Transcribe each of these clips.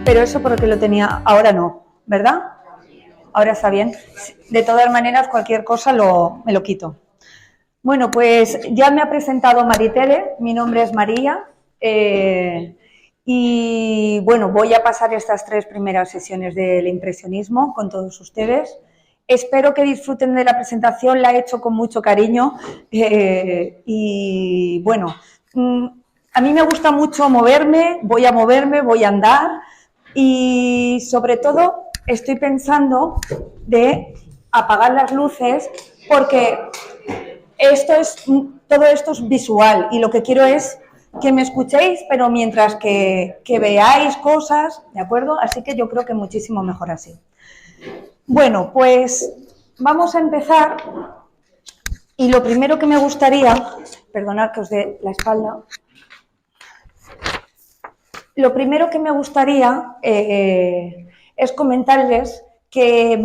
Pero eso porque lo tenía, ahora no, ¿verdad? Ahora está bien. De todas maneras, cualquier cosa me lo quito. Bueno, pues ya me ha presentado Maritere, mi nombre es María, y bueno, voy a pasar estas 3 primeras sesiones del impresionismo con todos ustedes. Espero que disfruten de la presentación, la he hecho con mucho cariño, y bueno, a mí me gusta mucho moverme, voy a andar, y sobre todo estoy pensando de apagar las luces porque todo esto es visual y lo que quiero es que me escuchéis, pero mientras que veáis cosas, ¿de acuerdo? Así que yo creo que muchísimo mejor así. Bueno, pues vamos a empezar y lo primero que me gustaría, perdonad que os dé la espalda, lo primero que me gustaría es comentarles que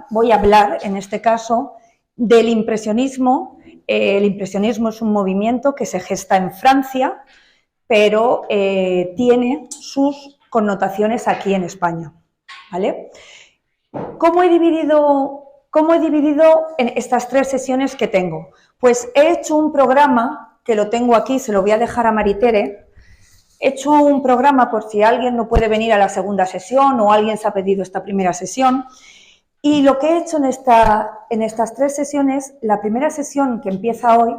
voy a hablar en este caso del impresionismo. El impresionismo es un movimiento que se gesta en Francia, pero tiene sus connotaciones aquí en España, ¿vale? ¿Cómo he dividido en estas 3 sesiones que tengo? Pues he hecho un programa, que lo tengo aquí, se lo voy a dejar a Maritere. He hecho un programa por si alguien no puede venir a la segunda sesión o alguien se ha pedido esta primera sesión. Y lo que he hecho en estas 3 sesiones, la primera sesión que empieza hoy,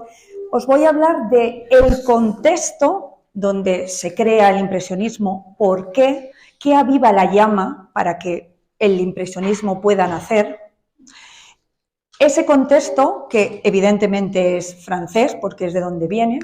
os voy a hablar del contexto donde se crea el impresionismo, por qué aviva la llama para que el impresionismo pueda nacer. Ese contexto, que evidentemente es francés, porque es de donde viene,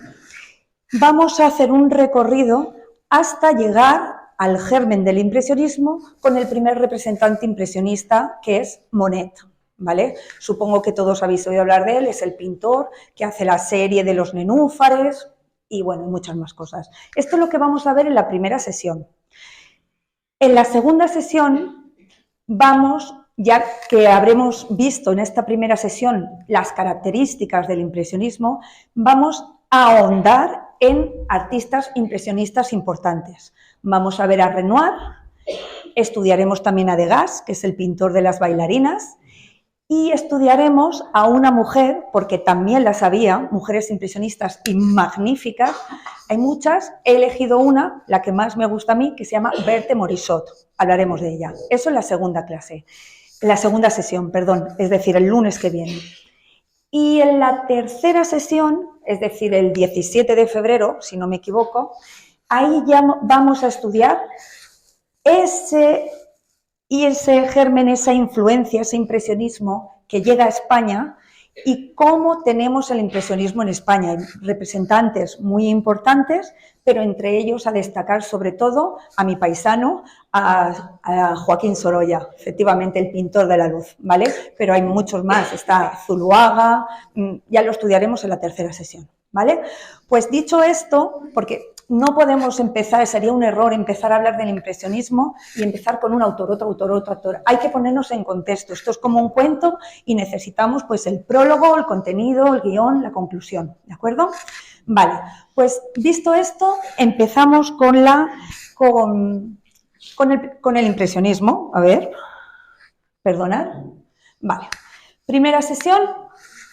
vamos a hacer un recorrido hasta llegar al germen del impresionismo con el primer representante impresionista, que es Monet, ¿vale? Supongo que todos habéis oído hablar de él, es el pintor que hace la serie de los nenúfares y, bueno, muchas más cosas. Esto es lo que vamos a ver en la primera sesión. En la segunda sesión ya que habremos visto en esta primera sesión las características del impresionismo, vamos a ahondar en artistas impresionistas importantes. Vamos a ver a Renoir, estudiaremos también a Degas, que es el pintor de las bailarinas, y estudiaremos a una mujer, porque también las había, mujeres impresionistas y magníficas, hay muchas, he elegido una, la que más me gusta a mí, que se llama Berthe Morisot, hablaremos de ella. Eso en la segunda clase, en la segunda sesión, perdón, es decir, el lunes que viene. Y en la tercera sesión, es decir, el 17 de febrero, si no me equivoco, ahí ya vamos a estudiar ese germen, esa influencia, ese impresionismo que llega a España y cómo tenemos el impresionismo en España. Hay representantes muy importantes, pero entre ellos a destacar sobre todo a mi paisano, a Joaquín Sorolla, efectivamente el pintor de la luz, ¿vale? Pero hay muchos más, está Zuluaga, ya lo estudiaremos en la tercera sesión, ¿vale? Pues dicho esto, porque no podemos empezar, sería un error empezar a hablar del impresionismo y empezar con un autor, otro autor, otro autor. Hay que ponernos en contexto. Esto es como un cuento y necesitamos pues el prólogo, el contenido, el guión, la conclusión, ¿de acuerdo? Vale, pues visto esto, empezamos con el impresionismo. A ver, perdonad. Vale, primera sesión,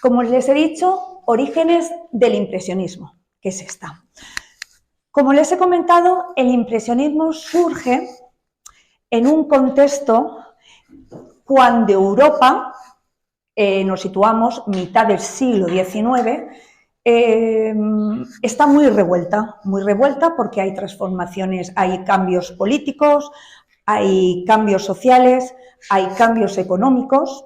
como les he dicho, orígenes del impresionismo, que es esta. Como les he comentado, el impresionismo surge en un contexto cuando Europa, nos situamos mitad del siglo XIX, está muy revuelta porque hay transformaciones, hay cambios políticos, hay cambios sociales, hay cambios económicos.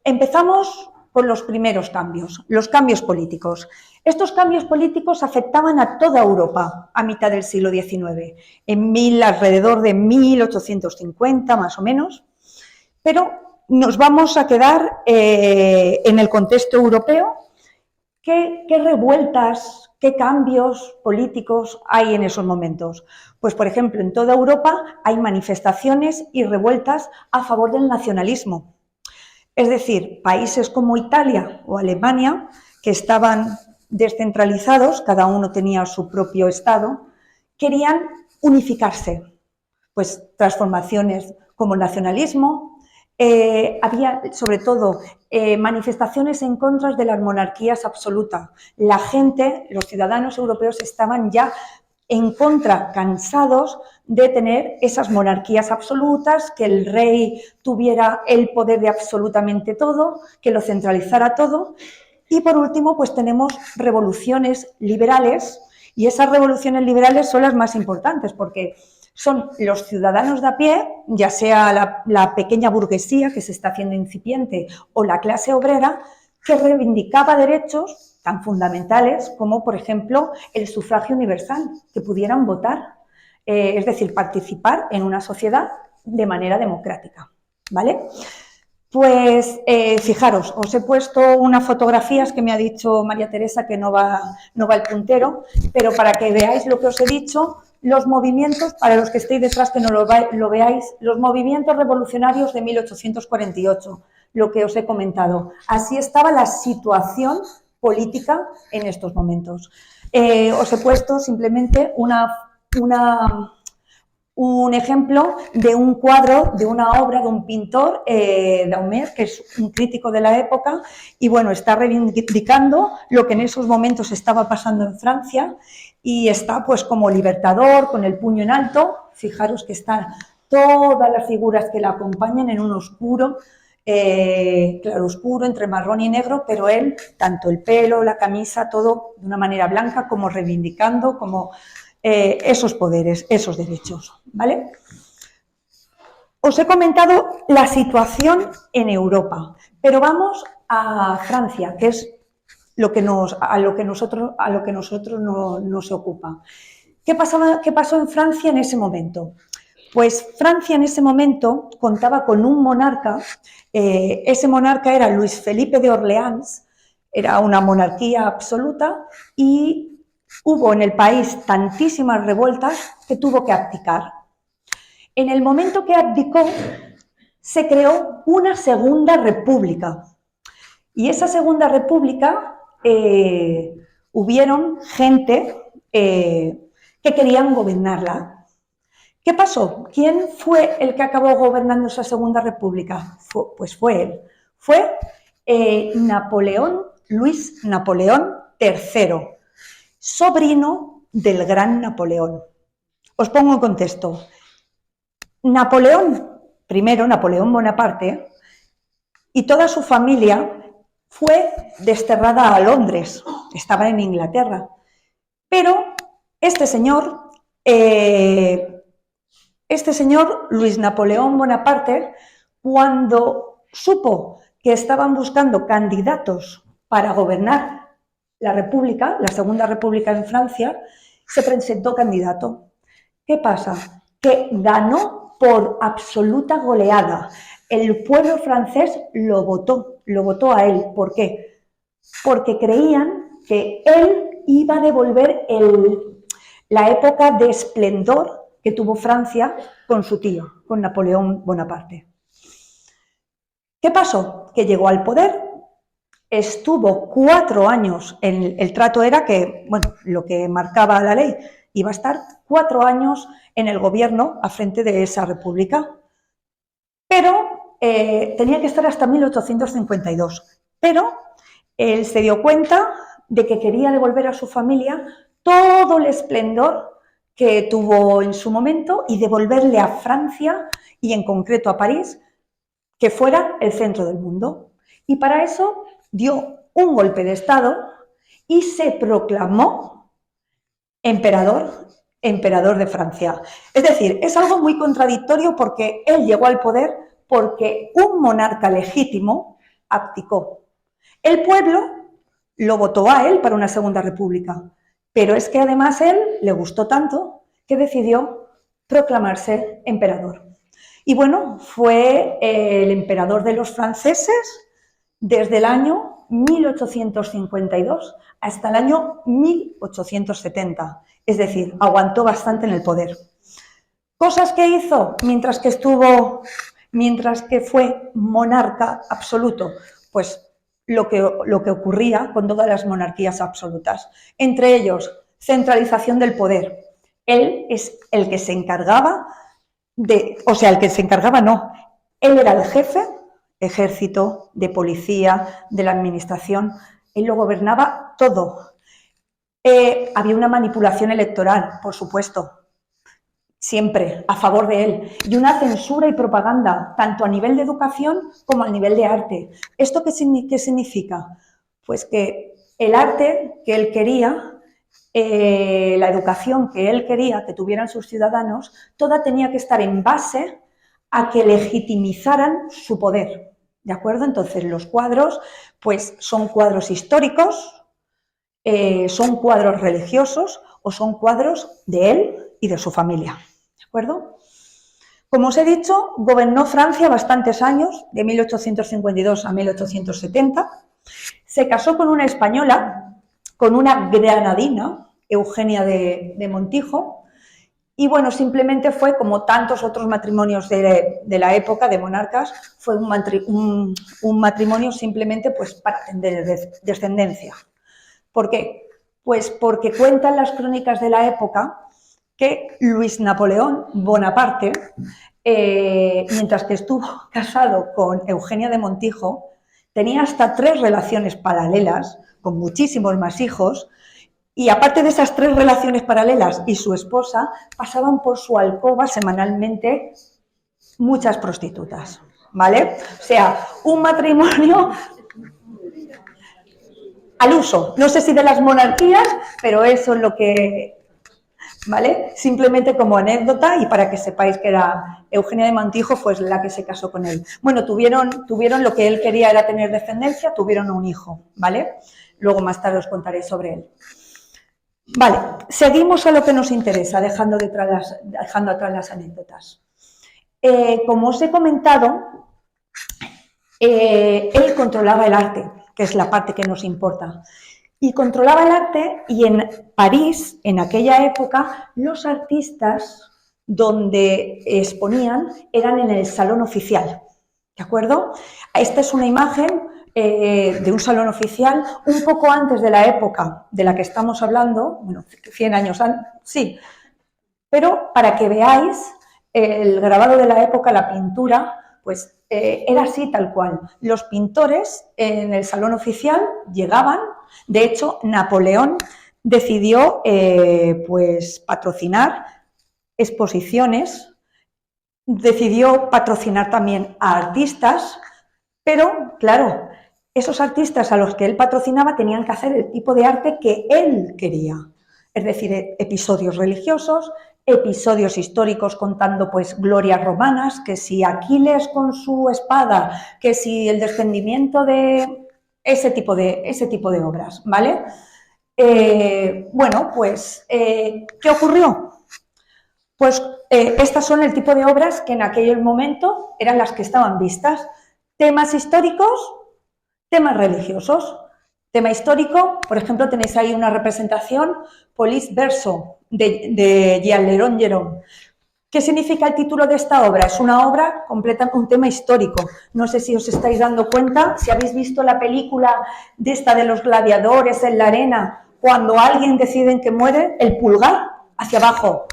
Empezamos por los primeros cambios, los cambios políticos. Estos cambios políticos afectaban a toda Europa a mitad del siglo XIX, alrededor de 1850 más o menos, pero nos vamos a quedar en el contexto europeo. ¿Qué revueltas, qué cambios políticos hay en esos momentos? Pues, por ejemplo, en toda Europa hay manifestaciones y revueltas a favor del nacionalismo. Es decir, países como Italia o Alemania, que estaban descentralizados, cada uno tenía su propio Estado, querían unificarse. Pues transformaciones como el nacionalismo, había sobre todo manifestaciones en contra de las monarquías absolutas. La gente, los ciudadanos europeos estaban ya en contra, cansados de tener esas monarquías absolutas, que el rey tuviera el poder de absolutamente todo, que lo centralizara todo. Y por último, pues tenemos revoluciones liberales, y esas revoluciones liberales son las más importantes porque son los ciudadanos de a pie, ya sea la pequeña burguesía que se está haciendo incipiente o la clase obrera, que reivindicaba derechos tan fundamentales como, por ejemplo, el sufragio universal, que pudieran votar, es decir, participar en una sociedad de manera democrática, ¿vale? Pues fijaros, os he puesto unas fotografías que me ha dicho María Teresa que no va el puntero, pero para que veáis lo que os he dicho, los movimientos, para los que estéis detrás que no lo veáis, los movimientos revolucionarios de 1848, lo que os he comentado. Así estaba la situación política en estos momentos. Os he puesto simplemente un ejemplo de un cuadro, de una obra de un pintor, Daumer, que es un crítico de la época, y bueno, está reivindicando lo que en esos momentos estaba pasando en Francia, y está pues como libertador, con el puño en alto. Fijaros que están todas las figuras que la acompañan en un oscuro, claroscuro, entre marrón y negro, pero él, tanto el pelo, la camisa, todo de una manera blanca, como reivindicando, como esos poderes, esos derechos, ¿vale? Os he comentado la situación en Europa, pero vamos a Francia, que es a lo que nosotros nos ocupa. ¿Qué pasó en Francia en ese momento? Pues Francia en ese momento contaba con un monarca, ese monarca era Luis Felipe de Orleans, era una monarquía absoluta, y hubo en el país tantísimas revueltas que tuvo que abdicar. En el momento que abdicó, se creó una segunda república. Y esa segunda república, hubieron gente que querían gobernarla. ¿Qué pasó? ¿Quién fue el que acabó gobernando esa segunda república? Pues fue él. Fue Luis Napoleón III, sobrino del gran Napoleón. Os pongo en contexto. Napoleón Bonaparte, y toda su familia fue desterrada a Londres, estaba en Inglaterra. Pero este señor, Luis Napoleón Bonaparte, cuando supo que estaban buscando candidatos para gobernar la República, la Segunda República en Francia, se presentó candidato. ¿Qué pasa? Que ganó por absoluta goleada. El pueblo francés lo votó a él. ¿Por qué? Porque creían que él iba a devolver la época de esplendor que tuvo Francia con su tío, con Napoleón Bonaparte. ¿Qué pasó? Que llegó al poder, estuvo 4 años, el trato era que, bueno, lo que marcaba la ley, iba a estar 4 años en el gobierno a frente de esa república, pero tenía que estar hasta 1852. Pero él se dio cuenta de que quería devolver a su familia todo el esplendor que tuvo en su momento y devolverle a Francia, y en concreto a París, que fuera el centro del mundo. Y para eso dio un golpe de Estado y se proclamó emperador de Francia. Es decir, es algo muy contradictorio porque él llegó al poder porque un monarca legítimo abdicó. El pueblo lo votó a él para una segunda república, pero es que además él le gustó tanto que decidió proclamarse emperador. Y bueno, fue el emperador de los franceses desde el año 1852 hasta el año 1870. Es decir, aguantó bastante en el poder. Cosas que hizo mientras que fue monarca absoluto, pues lo que ocurría con todas las monarquías absolutas. Entre ellos, centralización del poder. Él es el que se encargaba él era el jefe, ejército, de policía, de la administración, él lo gobernaba todo. Había una manipulación electoral, por supuesto, siempre a favor de él, y una censura y propaganda, tanto a nivel de educación como a nivel de arte. ¿Esto qué significa? Pues que el arte que él quería, la educación que él quería que tuvieran sus ciudadanos, toda tenía que estar en base a que legitimizaran su poder, ¿de acuerdo? Entonces los cuadros, pues son cuadros históricos, son cuadros religiosos o son cuadros de él y de su familia, ¿de acuerdo? Como os he dicho, gobernó Francia bastantes años, de 1852 a 1870, se casó con una española, con una granadina, Eugenia de Montijo, y bueno, simplemente fue, como tantos otros matrimonios de la época, de monarcas, fue un matrimonio simplemente pues para tener descendencia. ¿Por qué? Pues porque cuentan las crónicas de la época que Luis Napoleón Bonaparte, mientras que estuvo casado con Eugenia de Montijo, tenía hasta 3 relaciones paralelas, con muchísimos más hijos, y aparte de esas 3 relaciones paralelas y su esposa, pasaban por su alcoba semanalmente muchas prostitutas, ¿vale? O sea, un matrimonio al uso, no sé si de las monarquías, pero eso es lo que, ¿vale? Simplemente como anécdota y para que sepáis que era Eugenia de Montijo fue la que se casó con él. Bueno, tuvieron lo que él quería era tener descendencia, tuvieron un hijo, ¿vale? Luego más tarde os contaré sobre él. Vale, seguimos a lo que nos interesa, dejando atrás las anécdotas. Como os he comentado, él controlaba el arte, que es la parte que nos importa. Y controlaba el arte, y en París, en aquella época, los artistas donde exponían eran en el salón oficial, ¿de acuerdo? Esta es una imagen de un salón oficial un poco antes de la época de la que estamos hablando, bueno, 100 años antes, sí, pero para que veáis el grabado de la época, la pintura, pues era así tal cual. Los pintores en el salón oficial llegaban, de hecho Napoleón decidió pues patrocinar exposiciones, decidió patrocinar también a artistas, pero claro, esos artistas a los que él patrocinaba tenían que hacer el tipo de arte que él quería, es decir, episodios religiosos, episodios históricos contando pues glorias romanas, que si Aquiles con su espada, que si el descendimiento de ese tipo de obras, ¿vale? Bueno, pues, ¿qué ocurrió? Pues estas son el tipo de obras que en aquel momento eran las que estaban vistas. Temas históricos, temas religiosos. Tema histórico, por ejemplo, tenéis ahí una representación Polis Verso de Jean Léron Gérôme. ¿Qué significa el título de esta obra? Es una obra completa, un tema histórico. No sé si os estáis dando cuenta, si habéis visto la película de esta de los gladiadores en la arena, cuando alguien decide que muere, el pulgar hacia abajo.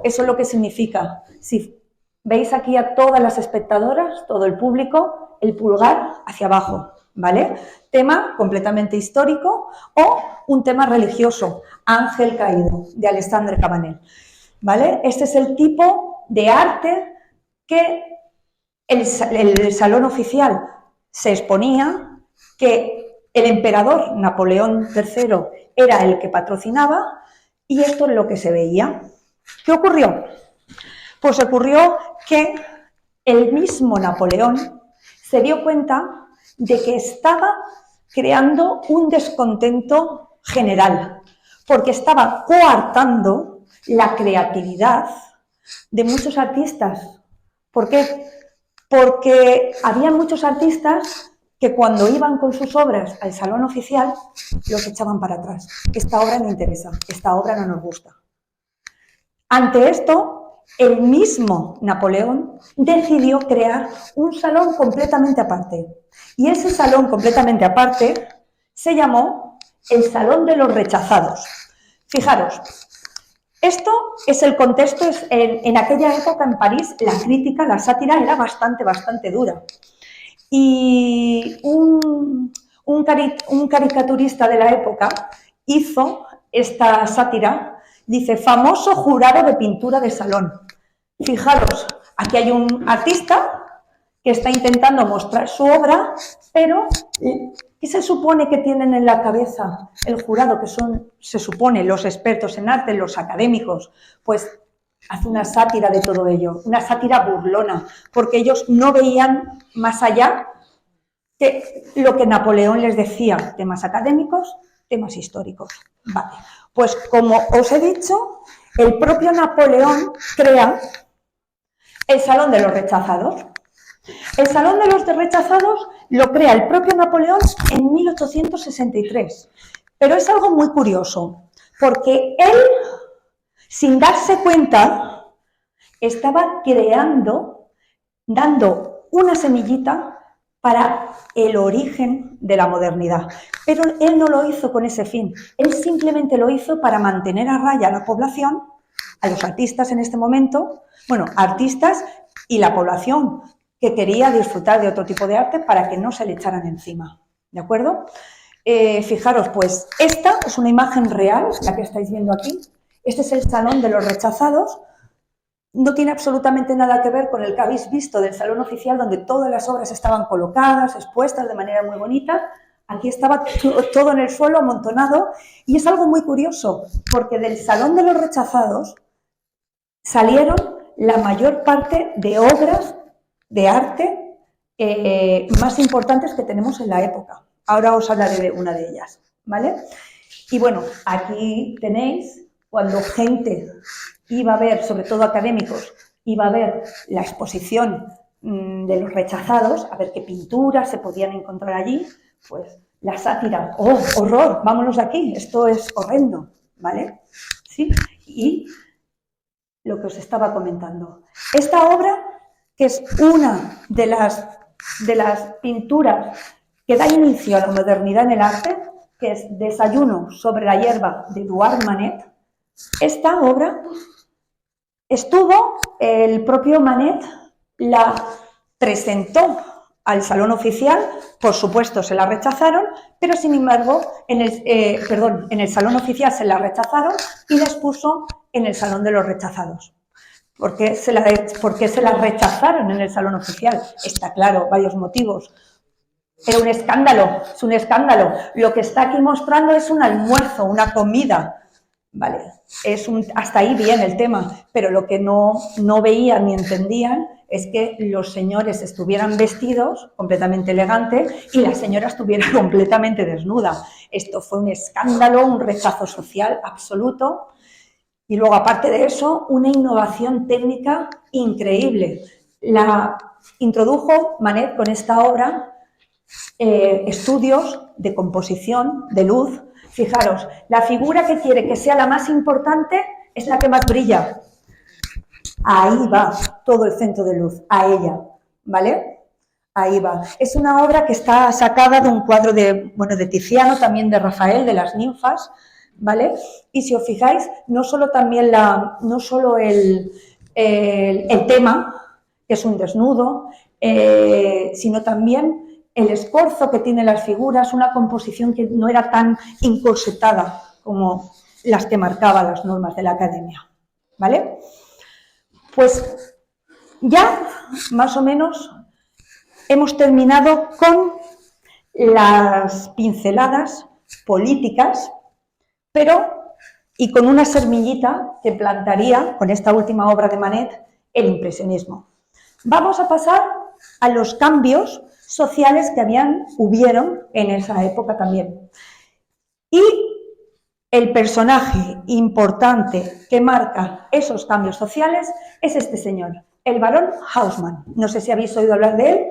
Eso es lo que significa. Si veis aquí a todas las espectadoras, todo el público, el pulgar hacia abajo, ¿vale? Tema completamente histórico o un tema religioso, Ángel Caído, de Alexandre Cabanel, ¿vale? Este es el tipo de arte que el salón oficial se exponía, que el emperador Napoleón III era el que patrocinaba, y esto es lo que se veía. ¿Qué ocurrió? Pues ocurrió que el mismo Napoleón se dio cuenta de que estaba creando un descontento general, porque estaba coartando la creatividad de muchos artistas. ¿Por qué? Porque había muchos artistas que cuando iban con sus obras al salón oficial los echaban para atrás. Esta obra no interesa, esta obra no nos gusta. Ante esto, el mismo Napoleón decidió crear un salón completamente aparte. Y ese salón completamente aparte se llamó el Salón de los Rechazados. Fijaros, Esto es el contexto, en aquella época en París la crítica, la sátira era bastante dura. Y un caricaturista de la época hizo esta sátira, dice, famoso jurado de pintura de salón. Fijaros, aquí hay un artista que está intentando mostrar su obra, pero ¿qué se supone que tienen en la cabeza el jurado, que son, se supone, los expertos en arte, los académicos? Pues hace una sátira de todo ello, una sátira burlona, porque ellos no veían más allá que lo que Napoleón les decía, temas académicos, temas históricos. Vale, pues como os he dicho, el propio Napoleón crea el Salón de los Rechazados. El Salón de los Rechazados lo crea el propio Napoleón en 1863, pero es algo muy curioso, porque él, sin darse cuenta, estaba creando, dando una semillita para el origen de la modernidad. Pero él no lo hizo con ese fin, él simplemente lo hizo para mantener a raya a la población, a los artistas en este momento, bueno, artistas y la población que quería disfrutar de otro tipo de arte para que no se le echaran encima, ¿de acuerdo? Fijaros, pues esta es una imagen real, la que estáis viendo aquí. Este es el Salón de los Rechazados. No tiene absolutamente nada que ver con el que habéis visto del salón oficial, donde todas las obras estaban colocadas, expuestas de manera muy bonita. Aquí estaba todo en el suelo, amontonado, y es algo muy curioso, porque del Salón de los Rechazados salieron la mayor parte de obras de arte más importantes que tenemos en la época. Ahora os hablaré de una de ellas, ¿vale? Y bueno, aquí tenéis cuando gente iba a ver, sobre todo académicos, iba a ver la exposición de los rechazados, a ver qué pinturas se podían encontrar allí, pues la sátira, ¡oh, horror! Vámonos de aquí, esto es horrendo, ¿vale? ¿Sí? Y lo que os estaba comentando. Esta obra, que es una de las pinturas que da inicio a la modernidad en el arte, que es Desayuno sobre la hierba de Eduard Manet, esta obra estuvo, el propio Manet la presentó al Salón Oficial, por supuesto se la rechazaron, pero sin embargo en el Salón Oficial se la rechazaron y la expuso en el Salón de los Rechazados. ¿Por qué se la rechazaron en el Salón Oficial? Está claro, varios motivos. Era un escándalo, es un escándalo. Lo que está aquí mostrando es un almuerzo, una comida. Vale, hasta ahí bien el tema, pero lo que no veían ni entendían es que los señores estuvieran vestidos completamente elegantes y la señora estuviera completamente desnuda. Esto fue un escándalo, un rechazo social absoluto. Y luego, aparte de eso, una innovación técnica increíble. La introdujo Manet con esta obra estudios de composición, de luz. Fijaros, la figura que quiere que sea la más importante es la que más brilla. Ahí va todo el centro de luz, a ella, ¿vale? Ahí va. Es una obra que está sacada de un cuadro de Tiziano, también de Rafael, de las ninfas, ¿vale? Y si os fijáis, no solo el tema, que es un desnudo, sino también el esfuerzo que tienen las figuras, una composición que no era tan encorsetada como las que marcaban las normas de la academia, ¿vale? Pues ya, más o menos, hemos terminado con las pinceladas políticas, y con una semillita que plantaría, con esta última obra de Manet, el impresionismo. Vamos a pasar a los cambios sociales que hubieron en esa época también. Y el personaje importante que marca esos cambios sociales es este señor, el barón Haussmann. No sé si habéis oído hablar de él,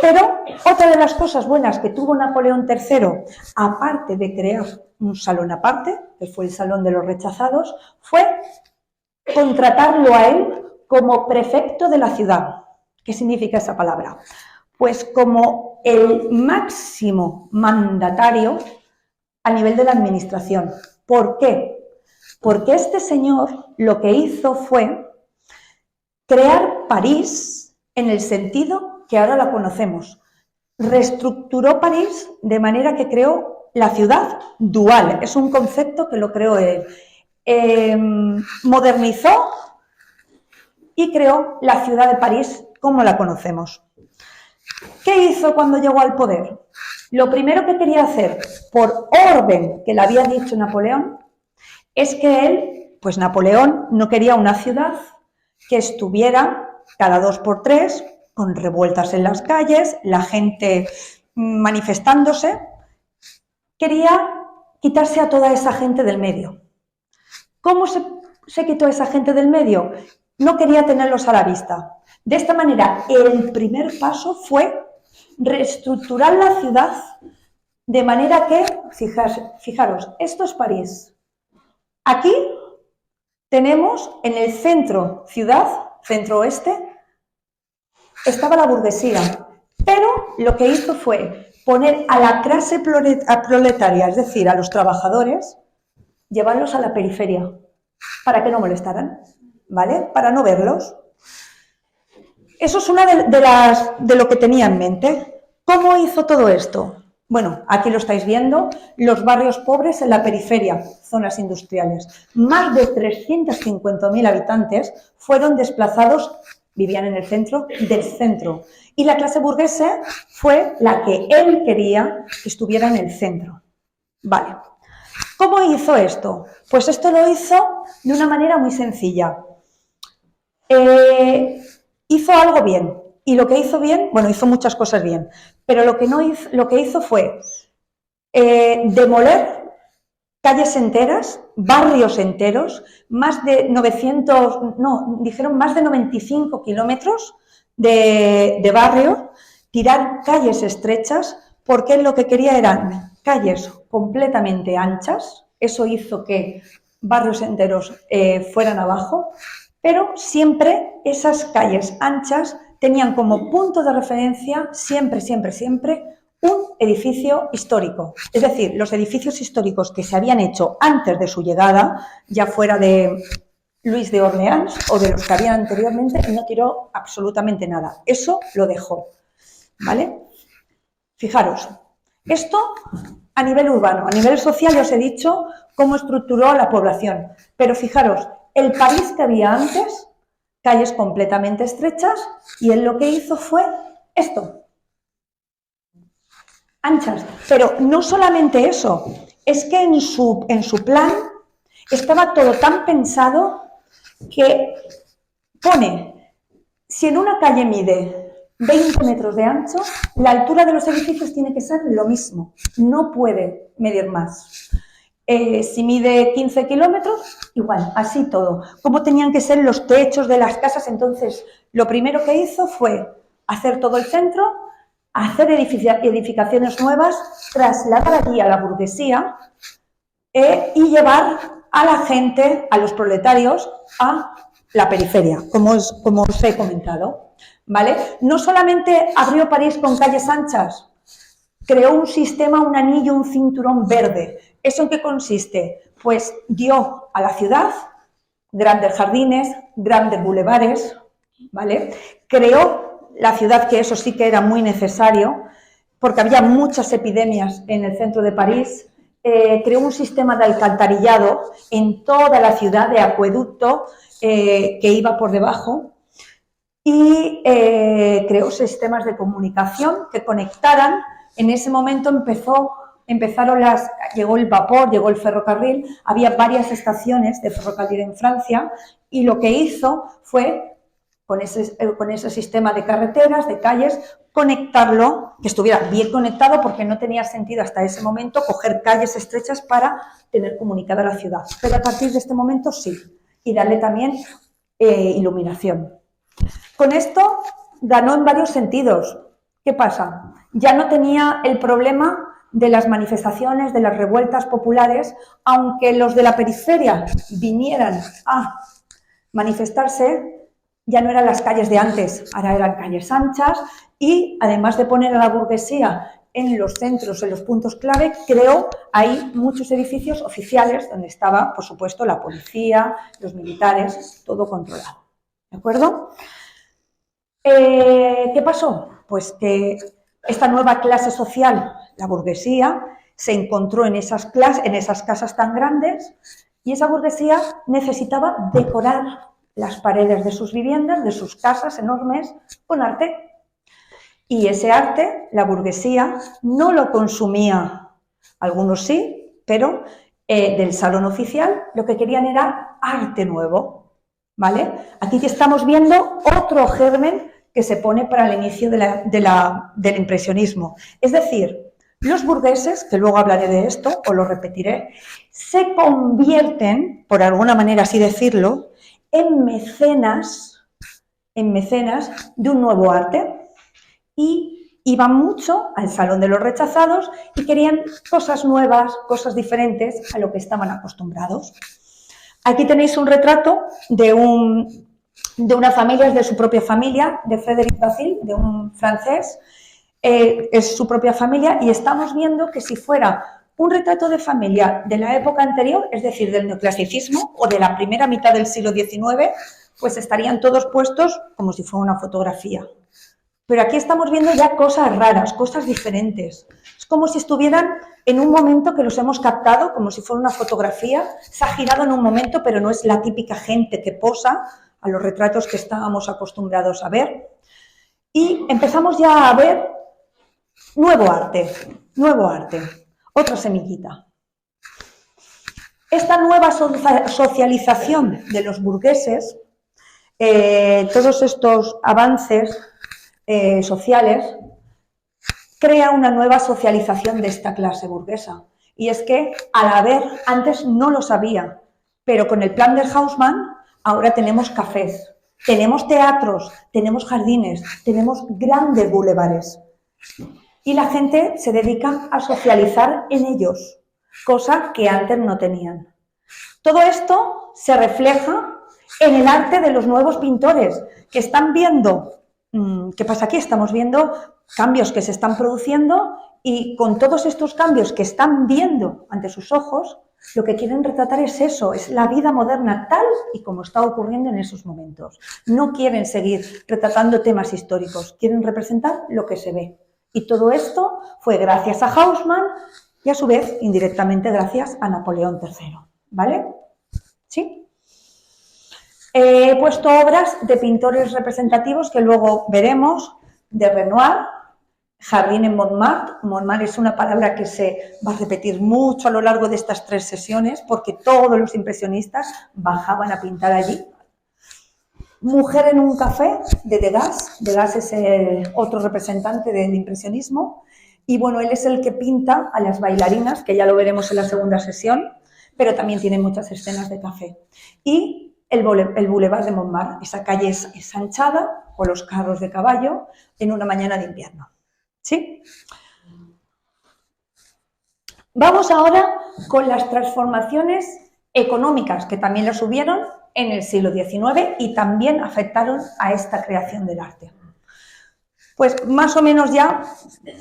pero otra de las cosas buenas que tuvo Napoleón III, aparte de crear un salón aparte, que fue el Salón de los Rechazados, fue contratarlo a él como prefecto de la ciudad. ¿Qué significa esa palabra? Pues como el máximo mandatario a nivel de la administración. ¿Por qué? Porque este señor lo que hizo fue crear París en el sentido que ahora la conocemos. Reestructuró París de manera que creó la ciudad dual. Es un concepto que lo creó él. Modernizó y creó la ciudad de París como la conocemos. ¿Qué hizo cuando llegó al poder? Lo primero que quería hacer, por orden que le había dicho Napoleón, es que él, pues Napoleón, no quería una ciudad que estuviera cada 2 por 3 con revueltas en las calles, la gente manifestándose. Quería quitarse a toda esa gente del medio. ¿Cómo se quitó a esa gente del medio? No quería tenerlos a la vista. De esta manera, el primer paso fue reestructurar la ciudad de manera que, fijaros, esto es París. Aquí tenemos en el centro ciudad, centro-oeste, estaba la burguesía, pero lo que hizo fue poner a la clase proletaria, es decir, a los trabajadores, llevarlos a la periferia, para que no molestaran, ¿vale? Para no verlos. Eso es una de lo que tenía en mente. ¿Cómo hizo todo esto? Bueno, aquí lo estáis viendo, los barrios pobres en la periferia, zonas industriales. Más de 350.000 habitantes fueron desplazados, vivían en el centro, del centro. Y la clase burguesa fue la que él quería que estuviera en el centro. Vale. ¿Cómo hizo esto? Pues esto lo hizo de una manera muy sencilla. Hizo algo bien. Y lo que hizo bien, bueno, hizo muchas cosas bien, pero lo que hizo fue demoler calles enteras, barrios enteros, más de 95 kilómetros de barrio, tirar calles estrechas, porque él lo que quería eran calles completamente anchas. Eso hizo que barrios enteros fueran abajo, pero siempre esas calles anchas tenían como punto de referencia siempre un edificio histórico. Es decir, los edificios históricos que se habían hecho antes de su llegada, ya fuera de Luis de Orleans o de los que habían anteriormente, no tiró absolutamente nada. Eso lo dejó, ¿vale? Fijaros, esto a nivel urbano, a nivel social os he dicho cómo estructuró la población, pero fijaros, el París que había antes, calles completamente estrechas, y él lo que hizo fue esto, anchas. Pero no solamente eso, es que en su plan estaba todo tan pensado que pone, si en una calle mide 20 metros de ancho, la altura de los edificios tiene que ser lo mismo, no puede medir más. Si mide 15 kilómetros, igual, así todo. ¿Cómo tenían que ser los techos de las casas? Entonces, lo primero que hizo fue hacer todo el centro, hacer edificaciones nuevas, trasladar allí a la burguesía y llevar a la gente, a los proletarios, a la periferia, como os he comentado, ¿vale? No solamente abrió París con calles anchas, creó un sistema, un anillo, un cinturón verde. ¿Eso en qué consiste? Pues dio a la ciudad grandes jardines, grandes bulevares, ¿vale? Creó la ciudad, que eso sí que era muy necesario, porque había muchas epidemias en el centro de París. Creó un sistema de alcantarillado en toda la ciudad, de acueducto que iba por debajo, y creó sistemas de comunicación que conectaran. En ese momento llegó el vapor, llegó el ferrocarril, había varias estaciones de ferrocarril en Francia, y lo que hizo fue, con ese sistema de carreteras, de calles, conectarlo, que estuviera bien conectado, porque no tenía sentido hasta ese momento coger calles estrechas para tener comunicada la ciudad. Pero a partir de este momento sí, y darle también iluminación. Con esto ganó en varios sentidos. ¿Qué pasa? Ya no tenía el problema de las manifestaciones, de las revueltas populares, aunque los de la periferia vinieran a manifestarse, ya no eran las calles de antes, ahora eran calles anchas, y además de poner a la burguesía en los centros, en los puntos clave, creó ahí muchos edificios oficiales donde estaba, por supuesto, la policía, los militares, todo controlado. ¿De acuerdo? ¿Qué pasó? Pues que esta nueva clase social, la burguesía, se encontró en esas casas tan grandes y esa burguesía necesitaba decorar las paredes de sus viviendas, de sus casas enormes, con arte. Y ese arte, la burguesía, no lo consumía, algunos sí, pero del salón oficial lo que querían era arte nuevo, ¿vale? Aquí estamos viendo otro germen que se pone para el inicio del impresionismo. Es decir, los burgueses, que luego hablaré de esto, o lo repetiré, se convierten, por alguna manera así decirlo, en mecenas de un nuevo arte y iban mucho al Salón de los Rechazados y querían cosas nuevas, cosas diferentes a lo que estaban acostumbrados. Aquí tenéis un retrato de una familia, es de su propia familia, de Frédéric Bazille, de un francés, es su propia familia y estamos viendo que si fuera un retrato de familia de la época anterior, es decir, del neoclasicismo o de la primera mitad del siglo XIX, pues estarían todos puestos como si fuera una fotografía. Pero aquí estamos viendo ya cosas raras, cosas diferentes. Es como si estuvieran en un momento que los hemos captado, como si fuera una fotografía, se ha girado en un momento, pero no es la típica gente que posa a los retratos que estábamos acostumbrados a ver. Y empezamos ya a ver nuevo arte, otra semillita. Esta nueva socialización de los burgueses, todos estos avances sociales, crea una nueva socialización de esta clase burguesa. Y es que, al haber, antes no lo sabía, pero con el plan de Haussmann ahora tenemos cafés, tenemos teatros, tenemos jardines, tenemos grandes bulevares. Y la gente se dedica a socializar en ellos, cosa que antes no tenían. Todo esto se refleja en el arte de los nuevos pintores, que están viendo, ¿qué pasa aquí? Estamos viendo cambios que se están produciendo y con todos estos cambios que están viendo ante sus ojos, lo que quieren retratar es eso, es la vida moderna tal y como está ocurriendo en esos momentos. No quieren seguir retratando temas históricos, quieren representar lo que se ve. Y todo esto fue gracias a Haussmann y a su vez indirectamente gracias a Napoleón III, ¿vale? ¿Sí? He puesto obras de pintores representativos que luego veremos, de Renoir, Jardín en Montmartre. Montmartre es una palabra que se va a repetir mucho a lo largo de estas 3 sesiones porque todos los impresionistas bajaban a pintar allí. Mujer en un café, de Degas. Degas es otro representante del impresionismo y bueno, él es el que pinta a las bailarinas, que ya lo veremos en la segunda sesión, pero también tiene muchas escenas de café. Y el Boulevard de Montmartre, esa calle es anchada con los carros de caballo en una mañana de invierno. ¿Sí? Vamos ahora con las transformaciones económicas, que también las hubieron en el siglo XIX y también afectaron a esta creación del arte. Pues más o menos ya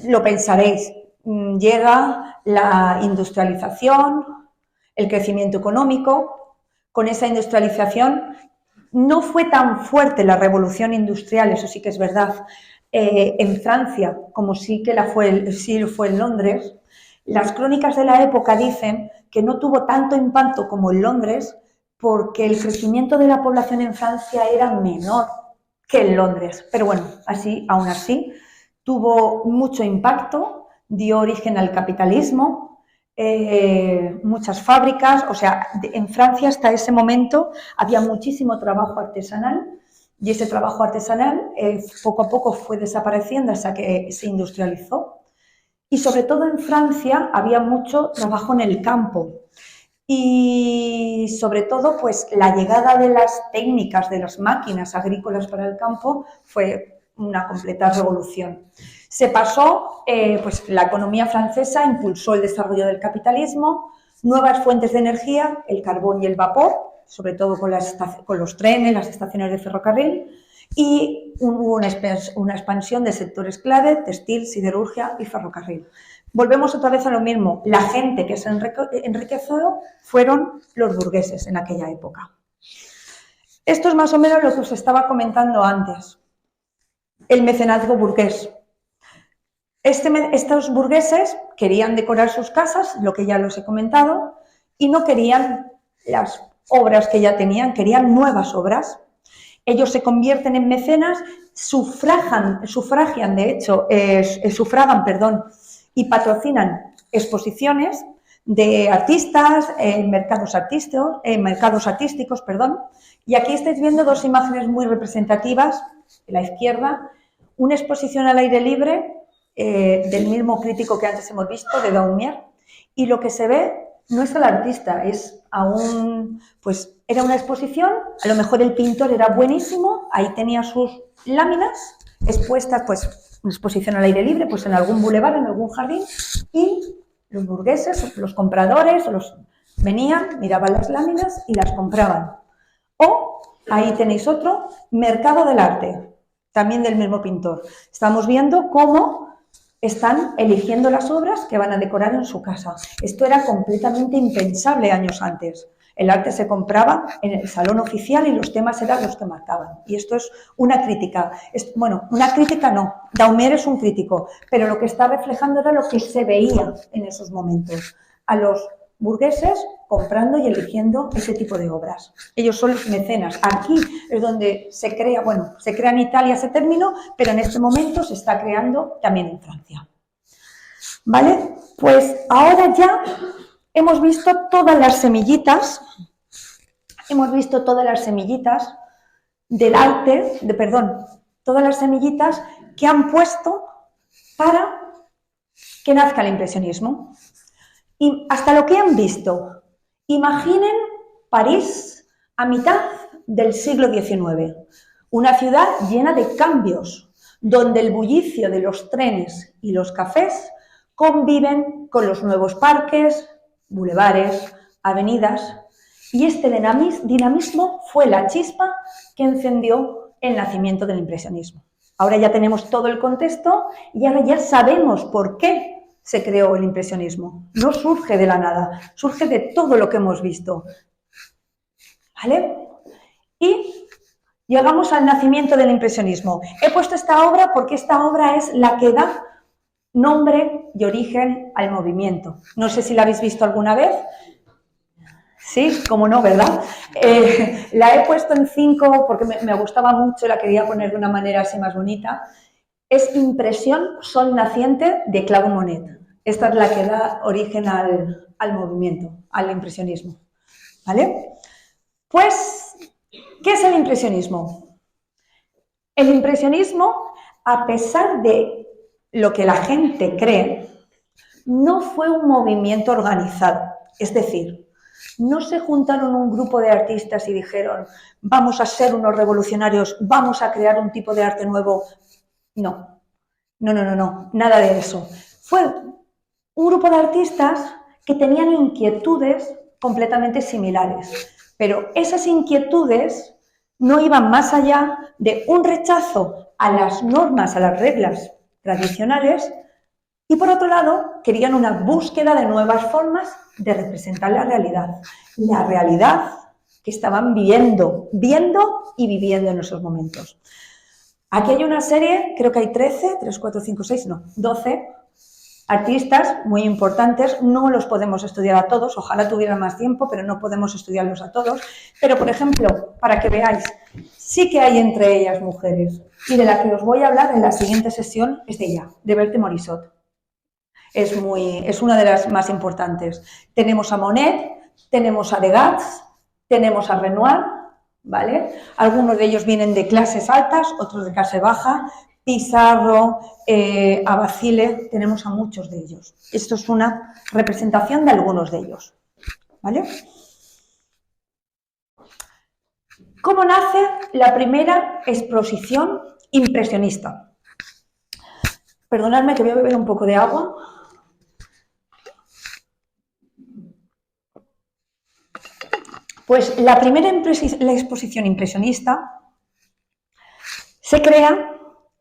lo pensaréis, llega la industrialización, el crecimiento económico. Con esa industrialización no fue tan fuerte la revolución industrial, eso sí que es verdad, en Francia como sí lo fue en Londres. Las crónicas de la época dicen que no tuvo tanto impacto como en Londres porque el crecimiento de la población en Francia era menor que en Londres. Pero bueno, aún así, tuvo mucho impacto, dio origen al capitalismo, muchas fábricas. O sea, en Francia hasta ese momento había muchísimo trabajo artesanal y ese trabajo artesanal poco a poco fue desapareciendo hasta que se industrializó. Y sobre todo en Francia había mucho trabajo en el campo. Y sobre todo, pues la llegada de las técnicas, de las máquinas agrícolas para el campo fue una completa revolución. Se pasó, pues la economía francesa impulsó el desarrollo del capitalismo, nuevas fuentes de energía, el carbón y el vapor, sobre todo con los trenes, las estaciones de ferrocarril, y hubo una expansión de sectores clave, textil, siderurgia y ferrocarril. Volvemos otra vez a lo mismo, la gente que se enriqueció fueron los burgueses en aquella época. Esto es más o menos lo que os estaba comentando antes, el mecenazgo burgués. Estos burgueses querían decorar sus casas, lo que ya los he comentado, y no querían las obras que ya tenían, querían nuevas obras. Ellos se convierten en mecenas, sufragan, y patrocinan exposiciones de artistas, mercados artísticos, y aquí estáis viendo dos imágenes muy representativas, en la izquierda, una exposición al aire libre del mismo crítico que antes hemos visto, de Daumier, y lo que se ve no es al artista, es pues era una exposición, a lo mejor el pintor era buenísimo, ahí tenía sus láminas expuestas, pues una exposición al aire libre, pues en algún bulevar, en algún jardín, y los burgueses, los compradores, venían, miraban las láminas y las compraban. O, ahí tenéis otro, mercado del arte, también del mismo pintor. Estamos viendo cómo están eligiendo las obras que van a decorar en su casa. Esto era completamente impensable años antes. El arte se compraba en el salón oficial y los temas eran los que marcaban. Y esto es una crítica. Bueno, una crítica no. Daumier es un crítico, pero lo que está reflejando era lo que se veía en esos momentos. A los burgueses comprando y eligiendo ese tipo de obras. Ellos son los mecenas. Aquí es donde se crea, bueno, se crea en Italia ese término, pero en este momento se está creando también en Francia. ¿Vale? Pues ahora ya hemos visto todas las semillitas del arte, todas las semillitas que han puesto para que nazca el impresionismo. Y hasta lo que han visto, imaginen París a mitad del siglo XIX, una ciudad llena de cambios, donde el bullicio de los trenes y los cafés conviven con los nuevos parques, bulevares, avenidas, y este dinamismo fue la chispa que encendió el nacimiento del impresionismo. Ahora ya tenemos todo el contexto y ahora ya sabemos por qué se creó el impresionismo. No surge de la nada, surge de todo lo que hemos visto. ¿Vale? Y llegamos al nacimiento del impresionismo. He puesto esta obra porque esta obra es la que da nombre y origen al movimiento. No sé si la habéis visto alguna vez. Sí, cómo no, ¿verdad? La he puesto en 5 porque me gustaba mucho, la quería poner de una manera así más bonita. Es Impresión Sol Naciente de Claude Monet. Esta es la que da origen al movimiento, al impresionismo. ¿Vale? Pues, ¿qué es el impresionismo? El impresionismo, a pesar de lo que la gente cree, no fue un movimiento organizado. Es decir, no se juntaron un grupo de artistas y dijeron vamos a ser unos revolucionarios, vamos a crear un tipo de arte nuevo. No, nada de eso. Fue un grupo de artistas que tenían inquietudes completamente similares, pero esas inquietudes no iban más allá de un rechazo a las normas, a las reglas tradicionales, y por otro lado querían una búsqueda de nuevas formas de representar la realidad que estaban viendo y viviendo en esos momentos. Aquí hay una serie, creo que hay 12 artistas muy importantes, no los podemos estudiar a todos, ojalá tuvieran más tiempo, pero no podemos estudiarlos a todos. Pero, por ejemplo, para que veáis, sí que hay entre ellas mujeres, y de la que os voy a hablar en la siguiente sesión es de ella, de Berthe Morisot. Es una de las más importantes. Tenemos a Monet, tenemos a Degas, tenemos a Renoir, ¿vale? Algunos de ellos vienen de clases altas, otros de clase baja. Pissarro, a Basile, tenemos a muchos de ellos. Esto es una representación de algunos de ellos, ¿vale? ¿Cómo nace la primera exposición impresionista? Perdonadme que voy a beber un poco de agua. Pues la primera exposición impresionista Se crea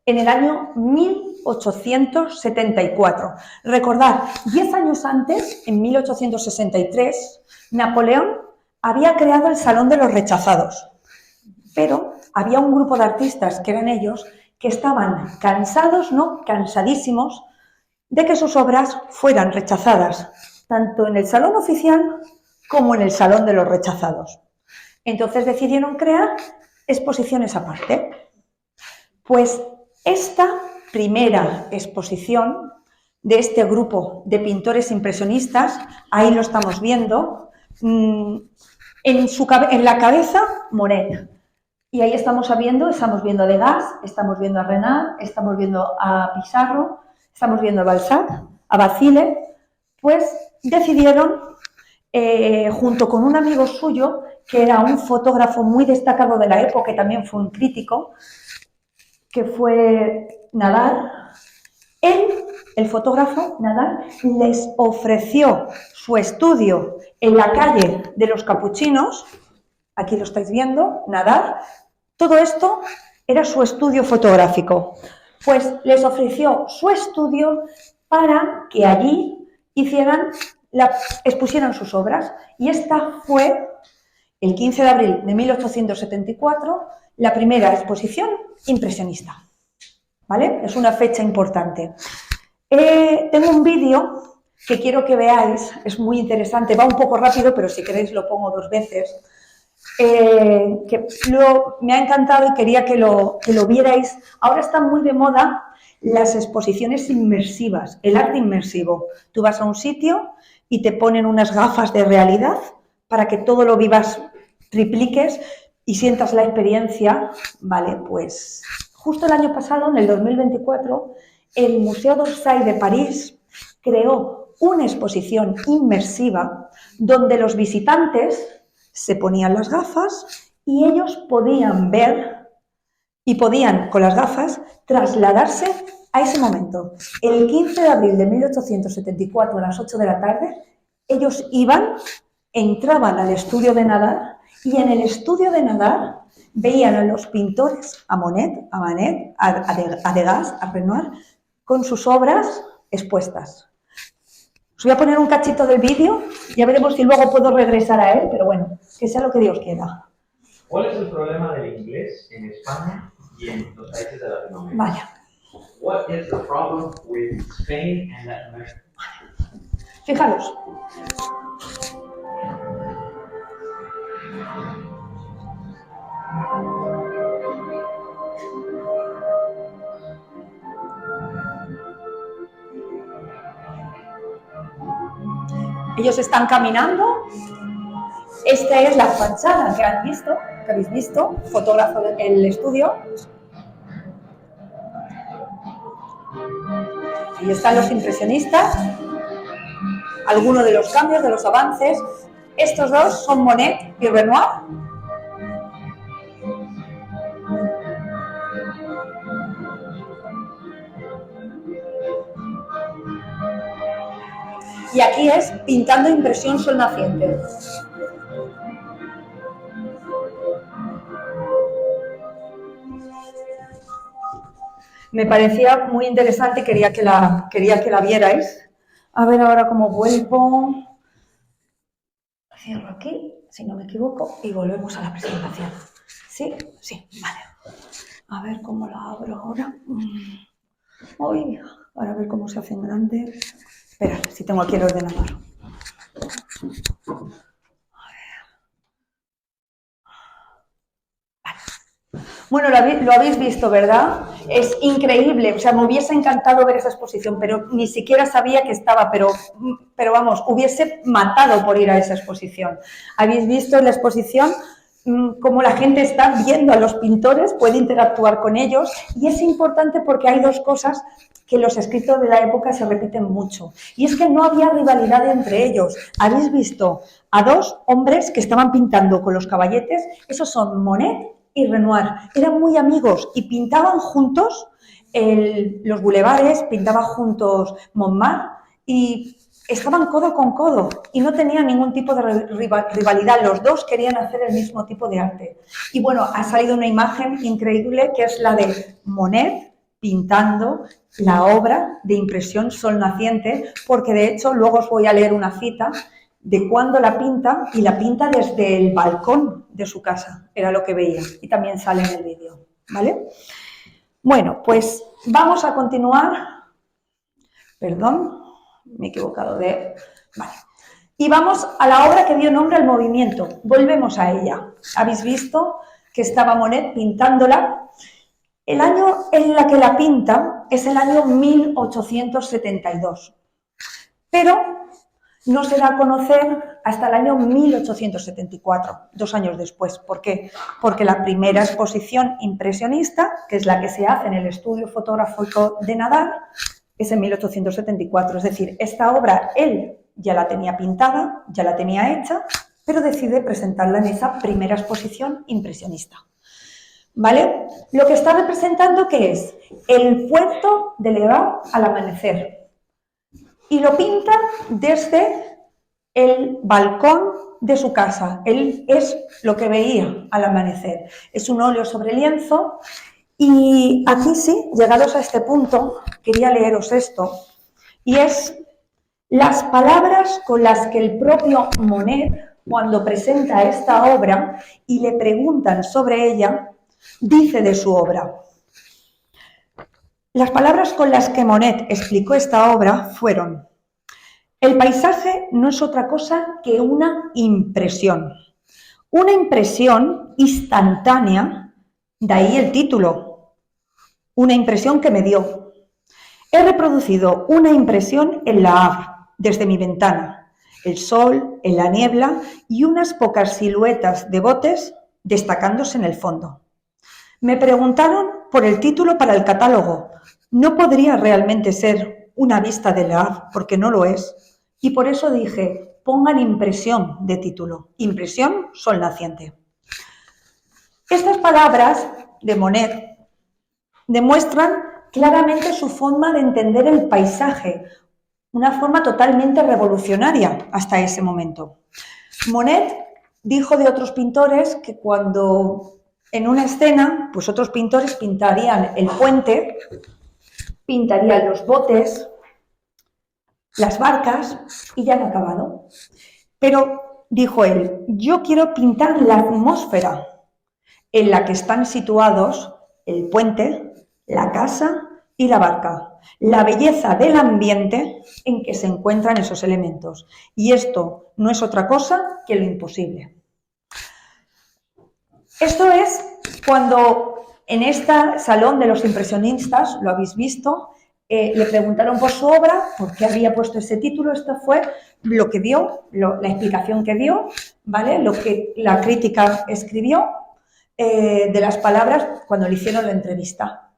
en el año 1874. Recordad, 10 años antes, en 1863, Napoleón había creado el Salón de los Rechazados, pero había un grupo de artistas, que eran ellos, que estaban cansados, ¿no? Cansadísimos de que sus obras fueran rechazadas, tanto en el Salón Oficial como en el Salón de los Rechazados. Entonces decidieron crear exposiciones aparte. Pues esta primera exposición de este grupo de pintores impresionistas, ahí lo estamos viendo, en la cabeza Monet. Y ahí estamos viendo a Degas, estamos viendo a Renard, estamos viendo a Pissarro, estamos viendo a Balzac, a Basile. Pues decidieron, junto con un amigo suyo, que era un fotógrafo muy destacado de la época y también fue un crítico, que fue Nadar, el fotógrafo Nadar, les ofreció su estudio en la calle de los Capuchinos. Aquí lo estáis viendo, Nadar. Todo esto era su estudio fotográfico. Pues les ofreció su estudio para que allí expusieran sus obras. Y esta fue, el 15 de abril de 1874, la primera exposición impresionista. ¿Vale? Es una fecha importante. Tengo un vídeo que quiero que veáis, es muy interesante, va un poco rápido, pero si queréis lo pongo 2 veces. Me ha encantado y quería que lo vierais. Ahora están muy de moda las exposiciones inmersivas, el arte inmersivo. Tú vas a un sitio y te ponen unas gafas de realidad para que todo lo vivas, tripliques y sientas la experiencia. Vale, pues justo el año pasado, en el 2024, el Museo d'Orsay de París creó una exposición inmersiva donde los visitantes se ponían las gafas y ellos podían ver y podían, con las gafas, trasladarse a ese momento. El 15 de abril de 1874, a las 8 de la tarde, ellos entraban al estudio de Nadar y en el estudio de Nadar veían a los pintores, a Monet, a Manet, a Degas, a Renoir, con sus obras expuestas. Os voy a poner un cachito del vídeo, ya veremos si luego puedo regresar a él, pero bueno, que sea lo que Dios quiera. ¿Cuál es el problema del inglés en España y en los países de Latinoamérica? Vaya. What is the problem with Spain and Latin America? Fijaros. Ellos están caminando. Esta es la fachada que habéis visto, fotógrafo del estudio. Ahí están los impresionistas, algunos de los cambios, de los avances. Estos dos son Monet y Renoir. Y aquí es pintando impresión sol naciente. Me parecía muy interesante y quería que la vierais. A ver ahora cómo vuelvo. Cierro aquí, si no me equivoco, y volvemos a la presentación. ¿Sí? Sí, vale. A ver cómo la abro ahora. Uy, ahora a ver cómo se hace en grande. Espera, si tengo aquí el ordenador. Bueno, lo habéis visto, ¿verdad? Es increíble, o sea, me hubiese encantado ver esa exposición, pero ni siquiera sabía que estaba, pero vamos, hubiese matado por ir a esa exposición. Habéis visto en la exposición cómo la gente está viendo a los pintores, puede interactuar con ellos, y es importante porque hay dos cosas que en los escritos de la época se repiten mucho, y es que no había rivalidad entre ellos. Habéis visto a dos hombres que estaban pintando con los caballetes, esos son Monet y Renoir, eran muy amigos y pintaban juntos los bulevares, pintaban juntos Montmartre y estaban codo con codo y no tenían ningún tipo de rivalidad. Los dos querían hacer el mismo tipo de arte. Y bueno, ha salido una imagen increíble que es la de Monet pintando la obra de impresión Sol naciente, porque de hecho luego os voy a leer una cita de cuándo la pinta, y la pinta desde el balcón de su casa, era lo que veía, y también sale en el vídeo, ¿vale? Bueno, pues vamos a continuar. Perdón, me he equivocado de... Vale. Y vamos a la obra que dio nombre al movimiento. Volvemos a ella. Habéis visto que estaba Monet pintándola. El año en la que la pinta es el año 1872, pero no se da a conocer hasta el año 1874, 2 años después. ¿Por qué? Porque la primera exposición impresionista, que es la que se hace en el estudio fotográfico de Nadar, es en 1874. Es decir, esta obra él ya la tenía pintada, ya la tenía hecha, pero decide presentarla en esa primera exposición impresionista. ¿Vale? Lo que está representando, ¿qué es? El puerto de Le Havre al amanecer. Y lo pinta desde el balcón de su casa. Él es lo que veía al amanecer. Es un óleo sobre lienzo. Y aquí sí, llegados a este punto, quería leeros esto. Y es las palabras con las que el propio Monet, cuando presenta esta obra y le preguntan sobre ella, dice de su obra. Las palabras con las que Monet explicó esta obra fueron: el paisaje no es otra cosa que una impresión instantánea, de ahí el título, una impresión que me dio. He reproducido una impresión en Le Havre, desde mi ventana, el sol, en la niebla y unas pocas siluetas de botes destacándose en el fondo. Me preguntaron por el título para el catálogo. No podría realmente ser una vista de Le Havre, porque no lo es. Y por eso dije, pongan impresión de título. Impresión Sol naciente. Estas palabras de Monet demuestran claramente su forma de entender el paisaje, una forma totalmente revolucionaria hasta ese momento. Monet dijo de otros pintores que cuando en una escena, pues otros pintores pintarían el puente, pintarían los botes, las barcas, y ya han acabado. Pero, dijo él, yo quiero pintar la atmósfera en la que están situados el puente, la casa y la barca, la belleza del ambiente en que se encuentran esos elementos. Y esto no es otra cosa que lo imposible. Esto es cuando en este salón de los impresionistas, lo habéis visto, le preguntaron por su obra, por qué había puesto ese título. Esto fue lo que dio, la explicación que dio, ¿vale? Lo que la crítica escribió de las palabras cuando le hicieron la entrevista.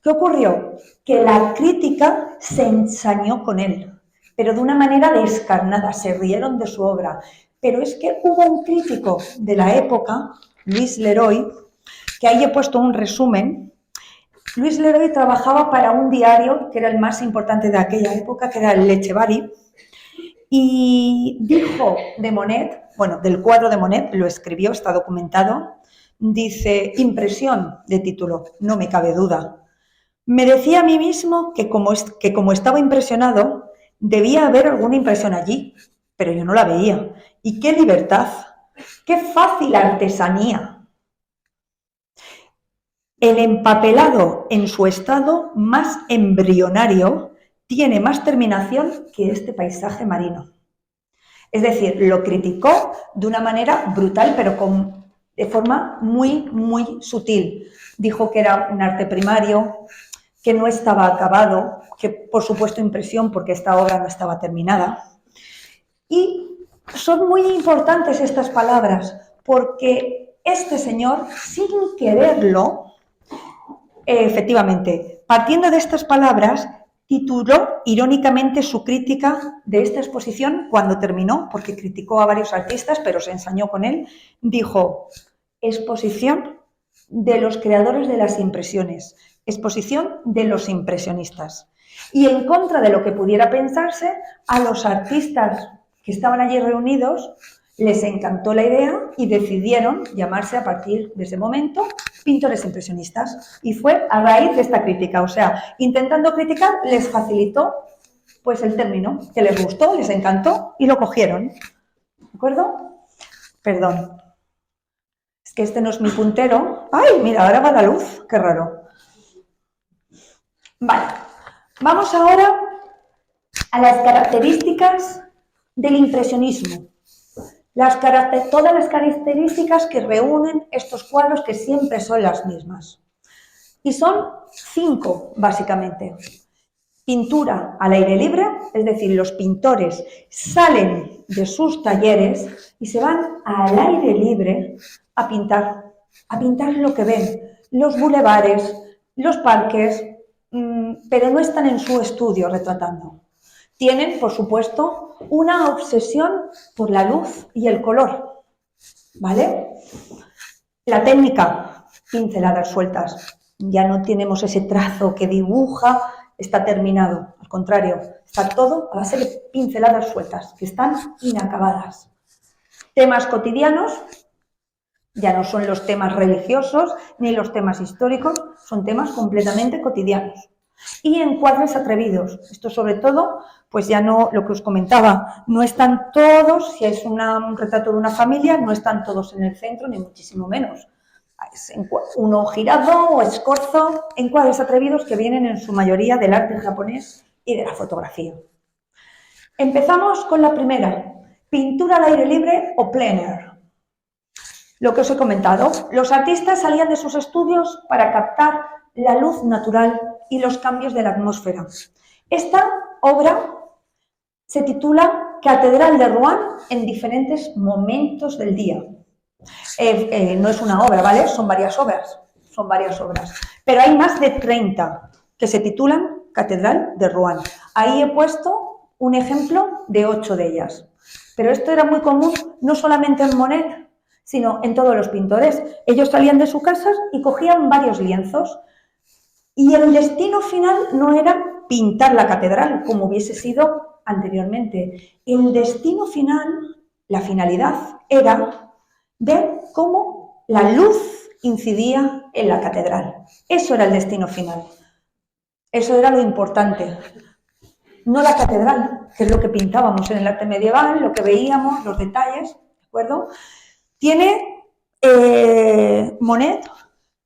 ¿Qué ocurrió? Que la crítica se ensañó con él, pero de una manera descarnada, se rieron de su obra. Pero es que hubo un crítico de la época, Louis Leroy, que ahí he puesto un resumen. Louis Leroy trabajaba para un diario que era el más importante de aquella época, que era el Le Chevaly, y dijo de Monet, bueno, del cuadro de Monet, lo escribió, está documentado, dice, impresión de título, no me cabe duda. Me decía a mí mismo que como estaba impresionado, debía haber alguna impresión allí, pero yo no la veía. ¡Y qué libertad! ¡Qué fácil artesanía! El empapelado en su estado más embrionario tiene más terminación que este paisaje marino. Es decir, lo criticó de una manera brutal, pero de forma muy, muy sutil. Dijo que era un arte primario, que no estaba acabado, que por supuesto impresión porque esta obra no estaba terminada. Y son muy importantes estas palabras porque este señor, sin quererlo, efectivamente, partiendo de estas palabras, tituló irónicamente su crítica de esta exposición cuando terminó, porque criticó a varios artistas, pero se ensañó con él, dijo, exposición de los creadores de las impresiones, exposición de los impresionistas. Y en contra de lo que pudiera pensarse, a los artistas que estaban allí reunidos les encantó la idea y decidieron llamarse a partir de ese momento pintores impresionistas. Y fue a raíz de esta crítica, o sea, intentando criticar les facilitó pues el término, que les gustó, les encantó y lo cogieron. ¿De acuerdo? Perdón. Es que este no es mi puntero. ¡Ay, mira, ahora va la luz! ¡Qué raro! Vale. Vamos ahora a las características del impresionismo. Todas las características que reúnen estos cuadros que siempre son las mismas. Y son 5, básicamente. Pintura al aire libre, es decir, los pintores salen de sus talleres y se van al aire libre a pintar lo que ven, los bulevares, los parques, pero no están en su estudio retratando. Tienen, por supuesto, una obsesión por la luz y el color, ¿vale? La técnica, pinceladas sueltas. Ya no tenemos ese trazo que dibuja, está terminado. Al contrario, está todo a base de pinceladas sueltas, que están inacabadas. Temas cotidianos, ya no son los temas religiosos ni los temas históricos, son temas completamente cotidianos. Y encuadres atrevidos. Esto sobre todo, pues ya no, lo que os comentaba, no están todos, si es un retrato de una familia, no están todos en el centro, ni muchísimo menos. Es uno girado o escorzo, encuadres atrevidos que vienen en su mayoría del arte japonés y de la fotografía. Empezamos con la primera, pintura al aire libre o plein air. Lo que os he comentado, los artistas salían de sus estudios para captar la luz natural y los cambios de la atmósfera. Esta obra se titula Catedral de Rouen en diferentes momentos del día. No es una obra, ¿vale? Son varias obras, pero hay más de 30 que se titulan Catedral de Rouen. Ahí he puesto un ejemplo de 8 de ellas, pero esto era muy común no solamente en Monet, sino en todos los pintores. Ellos salían de su casa y cogían varios lienzos y el destino final no era pintar la catedral como hubiese sido anteriormente. El destino final, la finalidad, era ver cómo la luz incidía en la catedral. Eso era el destino final. Eso era lo importante. No la catedral, que es lo que pintábamos en el arte medieval, lo que veíamos, los detalles, ¿de acuerdo? Monet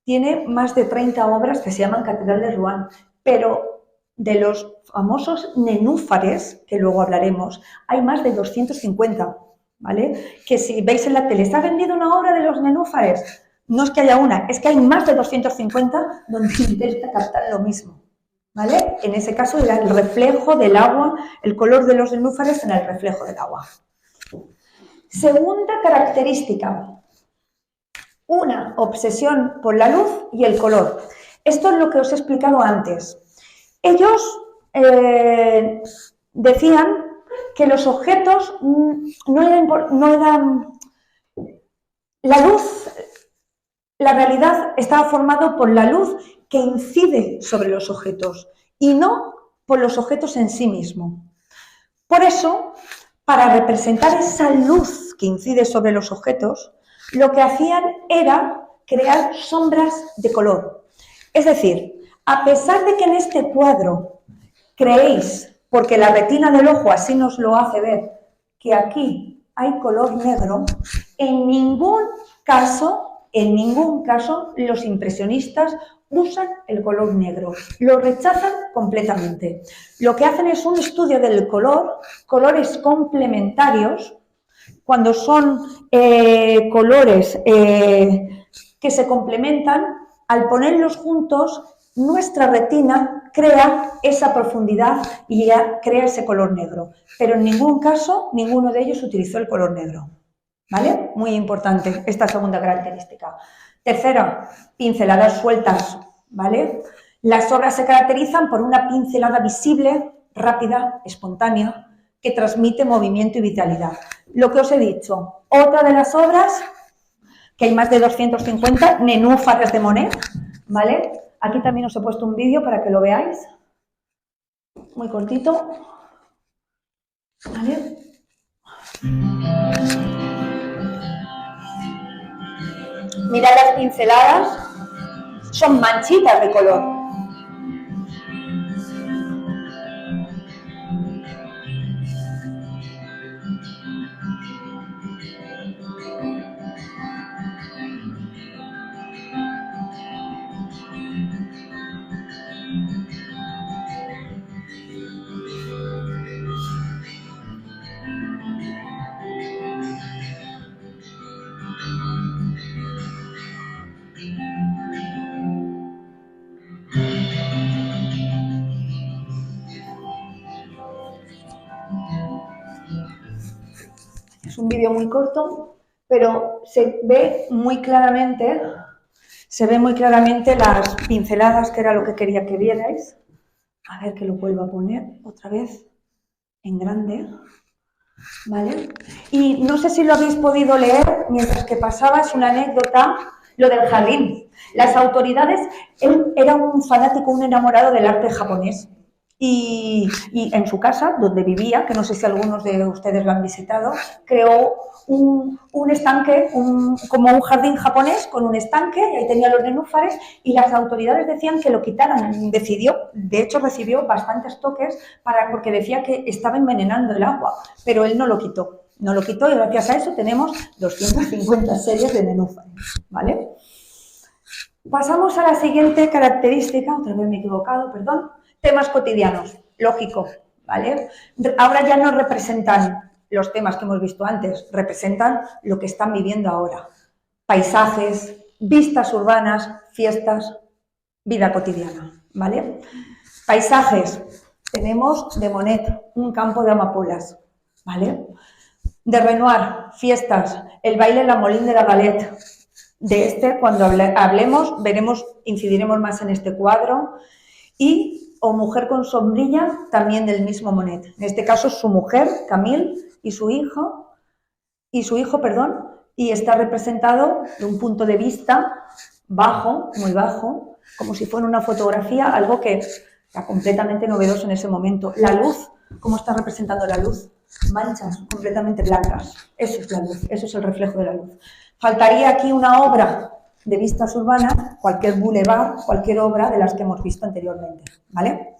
tiene más de 30 obras que se llaman Catedral de Rouen, pero de los famosos nenúfares, que luego hablaremos, hay más de 250. ¿Vale? Que si veis en la tele, ¿se ha vendido una obra de los nenúfares? No es que haya una, es que hay más de 250 donde intenta captar lo mismo, ¿vale? En ese caso era el reflejo del agua, el color de los nenúfares en el reflejo del agua. Segunda característica, una obsesión por la luz y el color. Esto es lo que os he explicado antes. Ellos decían que los objetos no eran la luz, la realidad estaba formada por la luz que incide sobre los objetos y no por los objetos en sí mismos. Por eso, para representar esa luz que incide sobre los objetos, lo que hacían era crear sombras de color. Es decir, a pesar de que en este cuadro creéis, porque la retina del ojo así nos lo hace ver, que aquí hay color negro, en ningún caso, los impresionistas usan el color negro, lo rechazan completamente. Lo que hacen es un estudio del color, colores complementarios, cuando son colores que se complementan, al ponerlos juntos, nuestra retina crea esa profundidad y ya crea ese color negro. Pero en ningún caso, ninguno de ellos utilizó el color negro. ¿Vale? Muy importante esta segunda característica. Tercera, pinceladas sueltas. ¿Vale? Las obras se caracterizan por una pincelada visible, rápida, espontánea, que transmite movimiento y vitalidad. Lo que os he dicho, otra de las obras, que hay más de 250, nenúfares de Monet, ¿vale? Aquí también os he puesto un vídeo para que lo veáis. muy cortito. ¿Vale? Mirad las pinceladas, son manchitas de color. Es un vídeo muy corto, pero se ve muy claramente las pinceladas, que era lo que quería que vierais. A ver, que lo vuelvo a poner otra vez en grande, ¿vale? Y no sé si lo habéis podido leer mientras que pasaba, es una anécdota, lo del jardín. Las autoridades, él era un fanático, un enamorado del arte japonés. Y en su casa, donde vivía, que no sé si algunos de ustedes lo han visitado, creó un estanque, como un jardín japonés con un estanque, y ahí tenía los nenúfares, y las autoridades decían que lo quitaran. Decidió, de hecho recibió bastantes toques porque decía que estaba envenenando el agua, pero él no lo quitó. No lo quitó, y gracias a eso tenemos 250 series de nenúfares, ¿vale? Pasamos a la siguiente característica, otra vez me he equivocado, perdón. Temas cotidianos, lógico, ¿vale? Ahora ya no representan los temas que hemos visto antes, representan lo que están viviendo ahora. Paisajes, vistas urbanas, fiestas, vida cotidiana, ¿vale? Paisajes, tenemos de Monet, un campo de amapolas, ¿vale? De Renoir, fiestas, el baile en la Molin de la Galette. De este, cuando hablemos, incidiremos más en este cuadro. Y O Mujer con sombrilla, también del mismo Monet. En este caso, su mujer, Camille, y su hijo, y está representado de un punto de vista bajo, muy bajo, como si fuera una fotografía, algo que está completamente novedoso en ese momento. La luz, ¿cómo está representando la luz? Manchas completamente blancas. Eso es la luz, eso es el reflejo de la luz. Faltaría aquí una obra de vistas urbanas, cualquier boulevard, cualquier obra de las que hemos visto anteriormente, ¿vale?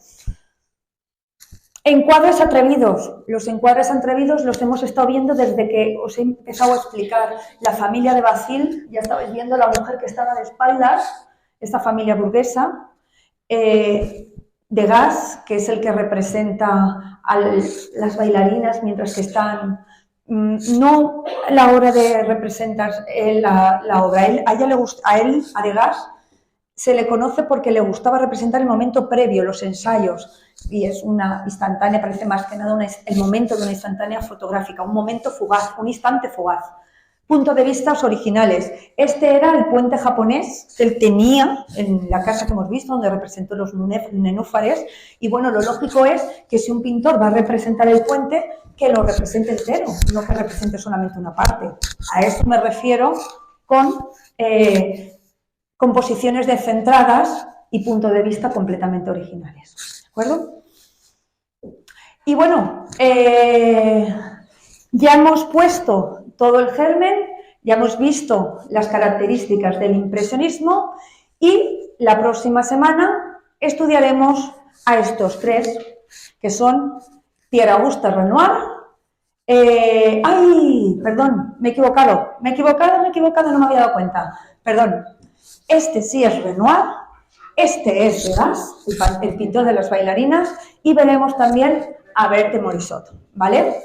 Encuadres atrevidos. Los encuadres atrevidos los hemos estado viendo desde que os he empezado a explicar la familia de Basile. Ya estabais viendo la mujer que estaba de espaldas, esta familia burguesa. Degas, que es el que representa a las bailarinas mientras que están... No la hora de representar la obra. A Degas se le conoce porque le gustaba representar el momento previo, los ensayos, y es una instantánea, parece más que nada el momento de una instantánea fotográfica, un momento fugaz, un instante fugaz. Puntos de vista originales. Este era el puente japonés que él tenía en la casa que hemos visto, donde representó los nenúfares, y bueno, lo lógico es que si un pintor va a representar el puente, que lo represente entero, no que represente solamente una parte. A eso me refiero con composiciones descentradas y puntos de vista completamente originales. ¿De acuerdo? Y bueno, ya hemos puesto todo el germen, ya hemos visto las características del impresionismo y la próxima semana estudiaremos a estos tres, que son Pierre Auguste Renoir. ¡Ay! Perdón, me he equivocado, no me había dado cuenta. Perdón, este sí es Renoir, este es Degas, el pintor de las bailarinas, y veremos también a Berthe Morisot, ¿vale?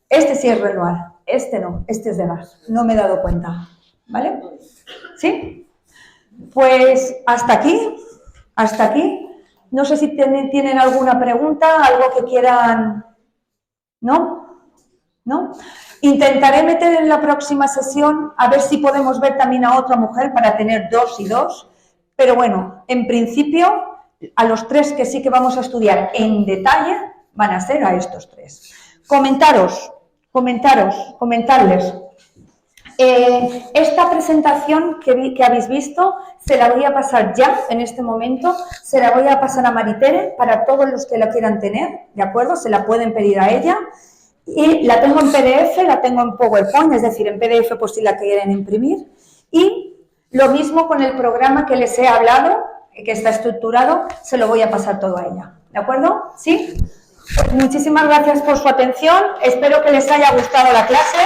Este sí es Renoir, este no, este es Degas, no me he dado cuenta, ¿vale? ¿Sí? Pues hasta aquí. No sé si tienen alguna pregunta, algo que quieran... ¿No? ¿No? Intentaré meter en la próxima sesión, a ver si podemos ver también a otra mujer para tener 2 y 2, pero bueno, en principio, a los 3 que sí que vamos a estudiar en detalle van a ser a estos 3. Comentarles. Esta presentación que habéis visto se la voy a pasar ya, en este momento, se la voy a pasar a Maritere para todos los que la quieran tener, ¿de acuerdo? Se la pueden pedir a ella. Y la tengo en PDF, la tengo en PowerPoint, es decir, en PDF por si la quieren imprimir. Y lo mismo con el programa que les he hablado, que está estructurado, se lo voy a pasar todo a ella, ¿de acuerdo? ¿Sí? Pues muchísimas gracias por su atención, espero que les haya gustado la clase.